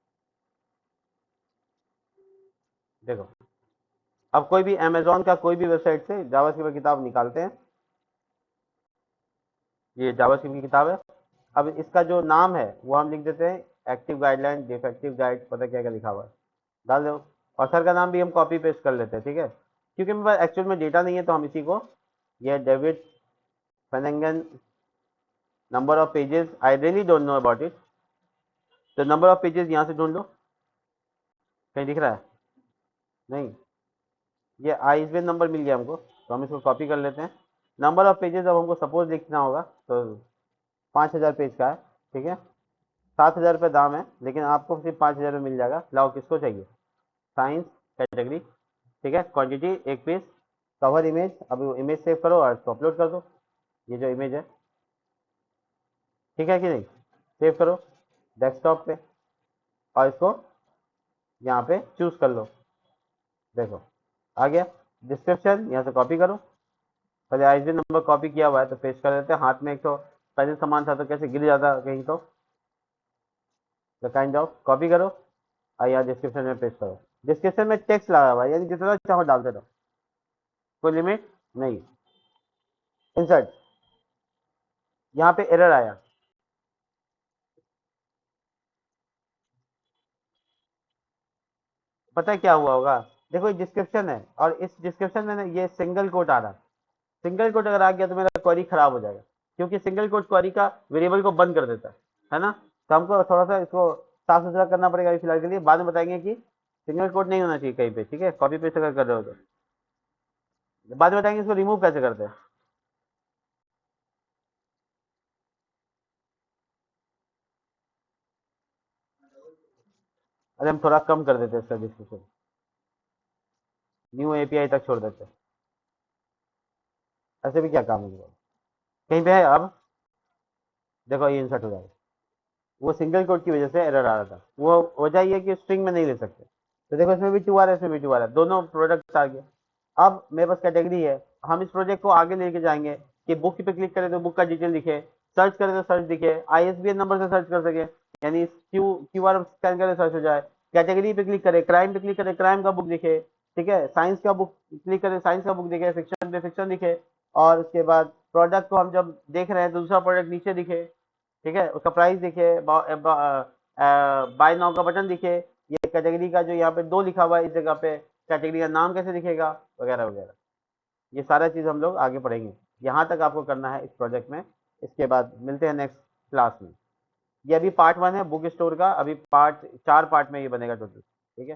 देखो अब कोई भी अमेजोन का कोई भी वेबसाइट से जावा स्क्रिप्ट की किताब निकालते हैं, ये जावा स्क्रिप्ट की किताब है। अब इसका जो नाम है वो हम लिख देते हैं एक्टिव गाइडलाइन, डिफेक्टिव गाइड, पता क्या क्या लिखा हुआ है, डाल दो। और सर का नाम भी हम कॉपी पेस्ट कर लेते हैं, ठीक है, क्योंकि मेरे पास एक्चुअल में डेटा नहीं है तो हम इसी को, ये David Flanagan, number of pages I really don't know about it, तो नंबर ऑफ पेजेस यहाँ से ढूंढ लो, कहीं दिख रहा है, नहीं, ये आईएसबीएन नंबर मिल गया हमको, तो हम इसको कॉपी कर लेते हैं। नंबर ऑफ पेजेस अब हमको सपोज लिखना होगा तो 5000 पेज का है, ठीक है, 7000 रुपये दाम है, लेकिन आपको सिर्फ 5000 में मिल जाएगा। लाओ किसको चाहिए, साइंस कैटेगरी, ठीक है, क्वांटिटी एक पीस, कवर इमेज, अब इमेज सेव करो और इसको अपलोड कर दो, ये जो इमेज है, ठीक है कि नहीं, सेव करो डेस्कटॉप पे और इसको यहाँ पे चूज कर लो, देखो आ गया। डिस्क्रिप्शन यहाँ से कॉपी करो, पहले आईएसबीएन नंबर कॉपी किया हुआ है तो पेस्ट कर देते हैं, हाथ में एक तो पहले सामान था तो कैसे गिर जाता कहीं, तो काइंड ऑफ कॉपी करो और यहाँ डिस्क्रिप्शन में पेस्ट करो। डिस्क्रिप्शन में टेक्स्ट लगा हुआ है, यानी जितना चाहो डालते रहो, कोई लिमिट नहीं। इंसर्ट, यहाँ पे एरर आया, पता है क्या हुआ होगा, देखो ये डिस्क्रिप्शन है और इस डिस्क्रिप्शन में ना ये सिंगल कोट आ रहा है, सिंगल कोट अगर आ गया तो मेरा क्वेरी खराब हो जाएगा, क्योंकि सिंगल कोट क्वेरी का वेरिएबल को बंद कर देता है ना, तो हमको थोड़ा सा इसको साफ सुथरा करना पड़ेगा अभी फिलहाल के लिए, बाद में बताएंगे कि सिंगल कोट नहीं होना चाहिए कहीं पे, ठीक है, कॉपी पेस्ट अगर कर रहे हो तो बाद में बताएंगे इसको रिमूव कैसे करते हैं। अरे हम थोड़ा कम कर देते हैं इसका डिस्क्रिप्शन, न्यू एपीआई तक छोड़ देते हैं, ऐसे भी क्या काम है, कहीं पे है अब, देखो ये इंसर्ट हो जाएगा, वो सिंगल कोट की वजह से एरर आ रहा था, वो वजह ये कि स्ट्रिंग में नहीं ले सकते, तो देखो इसमें भी 2 आ रहा है, इसमें भी 2 आ रहा है, दोनों प्रोडक्ट आ गए। अब मेरे पास कैटेगरी है, हम इस प्रोजेक्ट को आगे लेके जाएंगे कि बुक पे क्लिक करें तो बुक का डिटेल दिखे, सर्च करें तो सर्च दिखे, आईएसबीएन नंबर से सर्च कर सके, यानी क्यूआर स्कैन करें सर्च हो जाए, कैटेगरी पे क्लिक करें, क्राइम पे क्लिक करें क्राइम का बुक दिखे, ठीक है, साइंस का बुक क्लिक करें साइंस का बुक दिखे, फिक्शन पे फिक्शन दिखे, और उसके बाद प्रोडक्ट को हम जब देख रहे हैं तो दूसरा प्रोडक्ट नीचे दिखे, ठीक है, उसका प्राइस दिखे, बाय नाउ का बटन दिखे, ये कैटेगरी का जो यहाँ पे 2 लिखा हुआ है इस जगह पे कैटेगरी का नाम कैसे दिखेगा, वगैरह वगैरह, ये सारा चीज़ हम लोग आगे पढ़ेंगे। यहाँ तक आपको करना है इस प्रोजेक्ट में, इसके बाद मिलते हैं नेक्स्ट क्लास में। ये अभी पार्ट 1 है बुक स्टोर का, अभी पार्ट 4 पार्ट में ये बनेगा टोटल, ठीक है।